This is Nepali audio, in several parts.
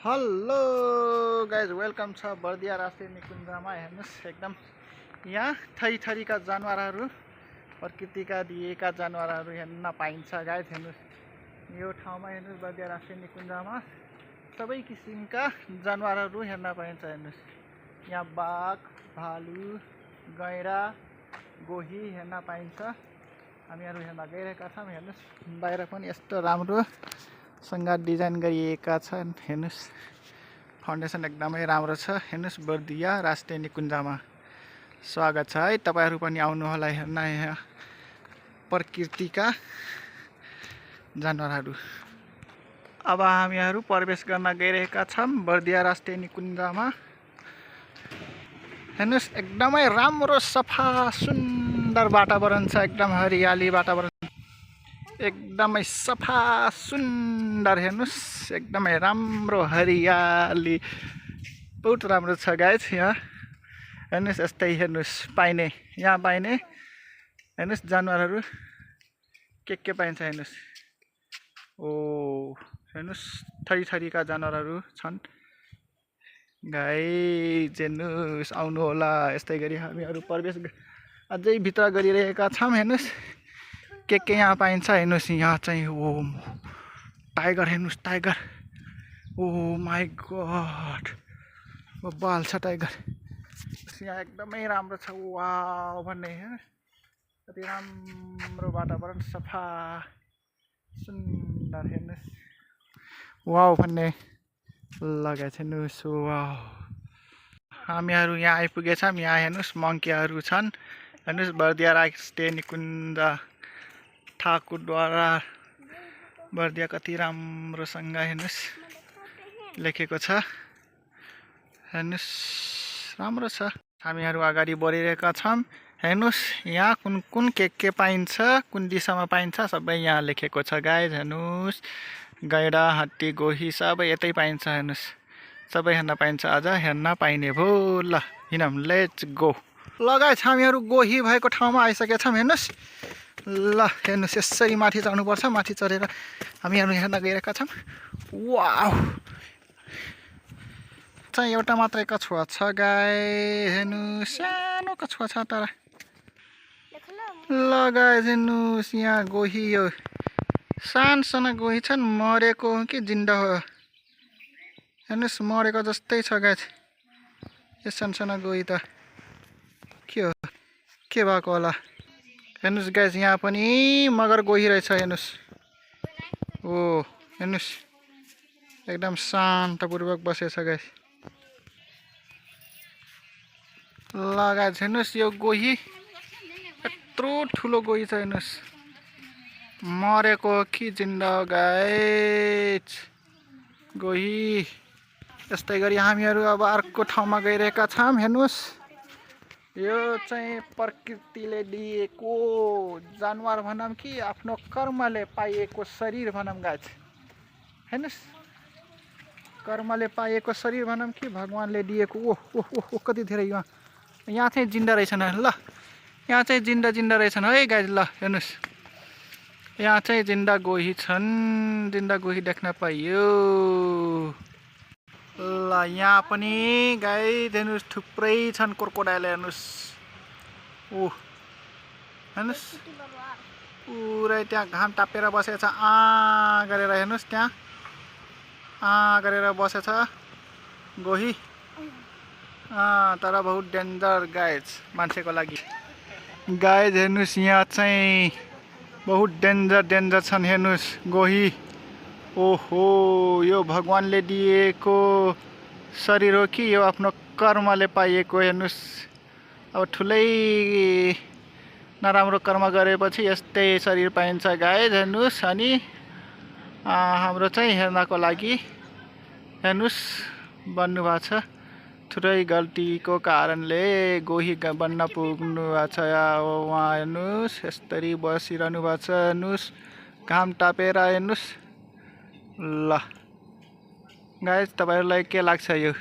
हेलो गाइज वेलकम छ बर्दिया राष्ट्रिय निकुञ्जमा। हेर्नुहोस् एकदम यहाँ थरी थरीका जनावरहरू प्रकृतिका दिएका जनावरहरू हेर्न पाइन्छ। गाइज हेर्नुहोस् यो ठाउँमा हेर्नुहोस् बर्दिया राष्ट्रिय निकुञ्जमा सबै किसिमका जनावरहरू हेर्न पाइन्छ। हेर्नुहोस् यहाँ बाघ, भालु, गैँडा, गोही हेर्न पाइन्छ। हामीहरू हेर्न गइरहेका छौँ। हेर्नुहोस् बाहिर पनि यस्तो राम्रो सँग डिजाइन गरिएका छन्। हेर्नुहोस् फाउन्डेसन एकदमै राम्रो छ। हेर्नुहोस् बर्दिया राष्ट्रिय निकुञ्जमा स्वागत छ है। तपाईहरु पनि आउनु होला हेर्न यहाँ प्रकृतिका जनावरहरू। अब हामीहरू प्रवेश गर्न गइरहेका छौँ बर्दिया राष्ट्रिय निकुञ्जमा। हेर्नुहोस् एकदमै राम्रो सफा सुन्दर वातावरण छ। एकदम हरियाली वातावरण, एकदमै सफा सुन्दर। हेर्नुहोस् एकदमै राम्रो हरियाली, बहुत राम्रो छ गाइज यहाँ। हेर्नुहोस् यस्तै हेर्नुहोस् पाइने यहाँ पाइने हेर्नुहोस् जनावरहरू के पाइन्छ। हेर्नुहोस् ओ हेर्नुहोस् थरी थरीका जनावरहरू छन् गाइज। हेर्नुहोस् आउनु होला। यस्तै गरी हामीहरू प्रवेश अझै भित्र गरिरहेका छौँ। हेर्नुहोस् के यहाँ पाइन्छ। हेर्नुहोस् यहाँ चाहिँ ओ टाइगर, हेर्नुहोस् टाइगर, ओ माई गॉड बबाल छ टाइगर। यहाँ एकदमै राम्रो छ। वाव भन्ने कति राम्रो वातावरण, सफा सुन्दर। हेर्नुहोस् वाव भन्ने लगाएको छ। हेर्नुहोस् वाव हामीहरू यहाँ आइपुगेछौँ। यहाँ हेर्नुहोस् मङ्कीहरू छन्। हेर्नुहोस् बर्दिया राष्ट्रिय निकुञ्ज ठाकुरद्वारा बर्दिया कति राम्रोसँग हेर्नुहोस् लेखेको छ। हेर्नुहोस् राम्रो छ। हामीहरू अगाडि बढिरहेका छौँ। हेर्नुहोस् यहाँ कुन कुन के पाइन्छ, कुन दिशामा पाइन्छ सबै यहाँ लेखेको छ गाइज। हेर्नुहोस् गैँडा, हात्ती, गोही सबै यतै पाइन्छ। हेर्नुहोस् सबै हेर्न पाइन्छ। अझ हेर्न पाइने भो। ल हिँडौँ, लेट्स गो। ल गाइज हामीहरू गोही भएको ठाउँमा आइसकेका छौँ। हेर्नुहोस् ल हेर्नुहोस् यसरी माथि चढ्नुपर्छ। माथि चढेर हामीहरू हेर्न गइरहेका छौँ। वाउ चाहिँ एउटा मात्रै कछुवा छ गाइस। हेर्नुहोस् सानो कछुवा छ तर। ल गाइस हेर्नुहोस् यहाँ गोही, यो सानसाना गोही छन्। मरेको हो कि जिन्दा हो? हेर्नुहोस् मरेको जस्तै छ गाइस यो सानसाना गोही त। के हो, के भएको होला? हेर्नुहोस् गाइस यहाँ पनि मगर गोही रहेछ। हेर्नुहोस् ओ हेर्नुहोस् एकदम शान्तपूर्वक बसेछ गाइस। ल गाइस हेर्नुहोस् यो गोही यत्रो ठुलो गोही छ। हेर्नुहोस् मरेको हो कि जिन्दा हो गाइस गोही। यस्तै गरी हामीहरू अब अर्को ठाउँमा गइरहेका छौँ। हेर्नुहोस् यो चाहिँ प्रकृतिले दिएको जानवर भनौँ कि आफ्नो कर्मले पाइएको शरीर भनौँ गाइस। हेर्नुहोस् कर्मले पाइएको शरीर भनौँ कि भगवानले दिएको। ओह ओह ओह कति धेरै यहाँ चाहिँ जिन्दा रहेछन्। ल यहाँ चाहिँ जिन्दा रहेछन् है गाइस। ल हेर्नुहोस् यहाँ चाहिँ जिन्दा गोही छन्। जिन्दा गोही देख्न पाइयो। ल यहाँ पनि गाइस हेर्नुहोस् थुप्रै छन् क्रोकोडाइल। हेर्नुहोस् ओह हेर्नुहोस् पुरै त्यहाँ घाम तापेर बसेको छ आ गरेर। हेर्नुहोस् त्यहाँ आ गरेर बसेछ गोही। तर बहुत डेन्जर गाइज मान्छेको लागि। गाइज हेर्नुहोस् यहाँ चाहिँ बहुत डेन्जर छन्। हेर्नुहोस् गोही। ओहो यो भगवानले दिएको शरीर हो कि यो आफ्नो कर्मले पाइएको? हेर्नुहोस् अब ठुलै नराम्रो कर्म गरेपछि यस्तै शरीर पाइन्छ गाइज। हेर्नुहोस् अनि हाम्रो चाहिँ हेर्नको लागि हेर्नुहोस् बन्नुभएको छ। थुप्रै गल्तीको कारणले गोही बन्न पुग्नु भएको छ उहाँ। हेर्नुहोस् यसरी बसिरहनु भएको छ। हेर्नुहोस् घाम तापेर। हेर्नुहोस् ल गाइस तपाईहरुलाई के लाग्छ यो?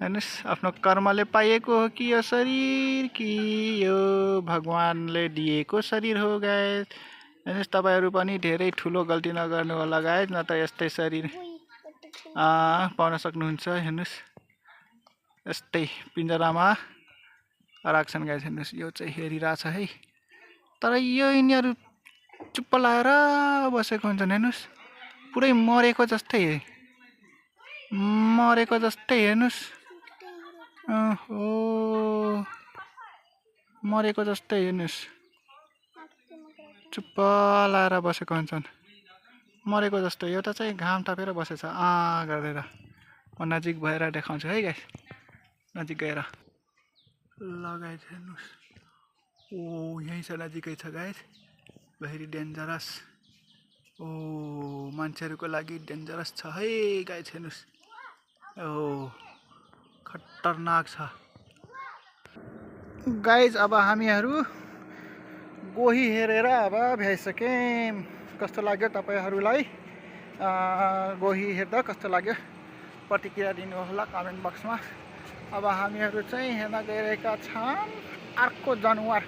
हेर्नुहोस् आफ्नो कर्मले पाइएको हो कि यो शरीर कि यो भगवानले दिएको शरीर हो गाइस? हेर्नुहोस् तपाईहरु पनि धेरै ठुलो गल्ती नगर्नु होला गाइस, न त यस्तै शरीर पाउन सक्नुहुन्छ। हेर्नुहोस् यस्तै पिन्जरामा राख्छन् गाइस। हेर्नुहोस् यो चाहिँ हेरिरहेछ है, तर यो यिनीहरू चुप्प लाएर बसेको हुन्छन्। हेर्नुहोस् पुरै मरेको जस्तै हेर्नुहोस्। ओहो मरेको जस्तै हेर्नुहोस्, चुप्प लाएर बसेको हुन्छन् मरेको जस्तो। एउटा चाहिँ घाम तापेर बसेछ गरेर। म नजिक भएर देखाउँछु है गाइस, नजिक गएर। ल गाइस हेर्नुहोस्, ओ यहीँ छ, नजिकै छ गाइस। भेरी डेन्जरस, ओ मान्छेहरूको लागि डेन्जरस छ है गाइस। हेर्नुहोस् ओ खतरनाक छ गाइस। अब हामीहरू गोही हेरेर अब भ्याइसक्यौँ। कस्तो लाग्यो तपाईँहरूलाई? गोही हेर्दा कस्तो लाग्यो प्रतिक्रिया दिनु होला कमेन्ट बक्समा। अब हामीहरू चाहिँ हेर्न गइरहेका छौँ अर्को जनावर,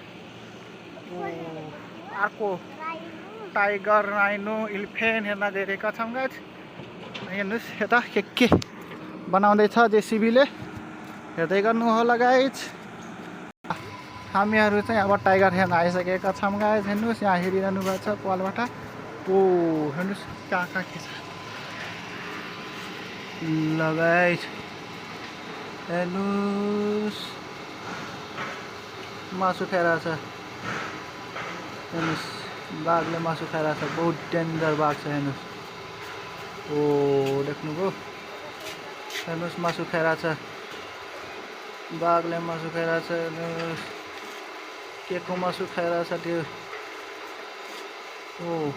अर्को टाइगर, राइनो, इलिफेन्ट हेर्न गइरहेका छौँ गाइस। हेर्नुहोस् यता के बनाउँदैछ जेसिबीले, हेर्दै गर्नु होला गाइस। हामीहरू चाहिँ अब टाइगर हेर्न आइसकेका छौँ गाइस। हेर्नुहोस् यहाँ हेरिरहनु भएको छ पालबाट। ओ हेर्नुहोस् कहाँ के छ। ल गाइस हेर्नुहोस् मासु खाइरहेको छ। हेर्नुहोस् बाघले मासु खाइरहेको छ, बहुत डेन्जर बाघ छ। हेर्नुहोस् ओ देख्नुभयो, हेर्नुहोस् मासु खाइरहेको छ, बाघले मासु खाइरहेको छ। हेर्नुहोस् के को मासु खाइरहेछ त्यो। ओ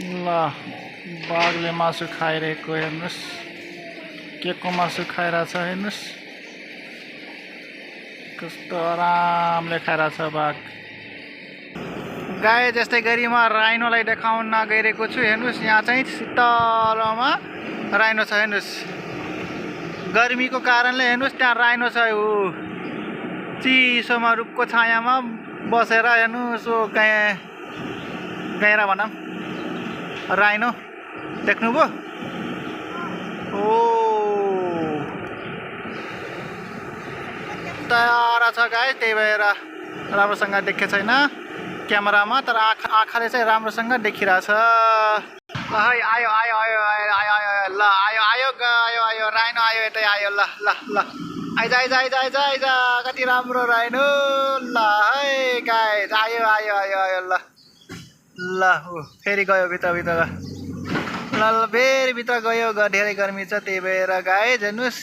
ल बाघले मासु खाइरहेको हेर्नुहोस्, के को मासु खाइरहेछ। हेर्नुहोस् कस्तो आरामले खाइरहेछ बाघ। गाई जस्तै गरी म राइनोलाई देखाउन गइरहेको छु। हेर्नुहोस् यहाँ चाहिँ शीतलमा राइनो छ। हेर्नुहोस् गर्मीको कारणले हेर्नुहोस् त्यहाँ राइनो छ, ऊ चिसोमा रुखको छायामा बसेर हेर्नुहोस्। ओ गैँडा भनौँ, राइनो देख्नुभयो। ओ टाढा छ गाइस, त्यही भएर राम्रोसँग देखेको छैन क्यामेरामा, तर आँखाले चाहिँ राम्रोसँग देखिरहेछ। ल है आयो आयो आयो आयो आयो आयो ल आयो आयो आयो आयो राइनो आयो, यतै आयो। ल ल ल आइज आइज आइज आइज आइज, कति राम्रो राइनो। ल है गाइस आयो आयो आयो आयो। ल ल फेरि गयो भित्र ल फेरि भित्र गयो। धेरै गर्मी छ त्यही भएर गाइस हेर्नुहोस्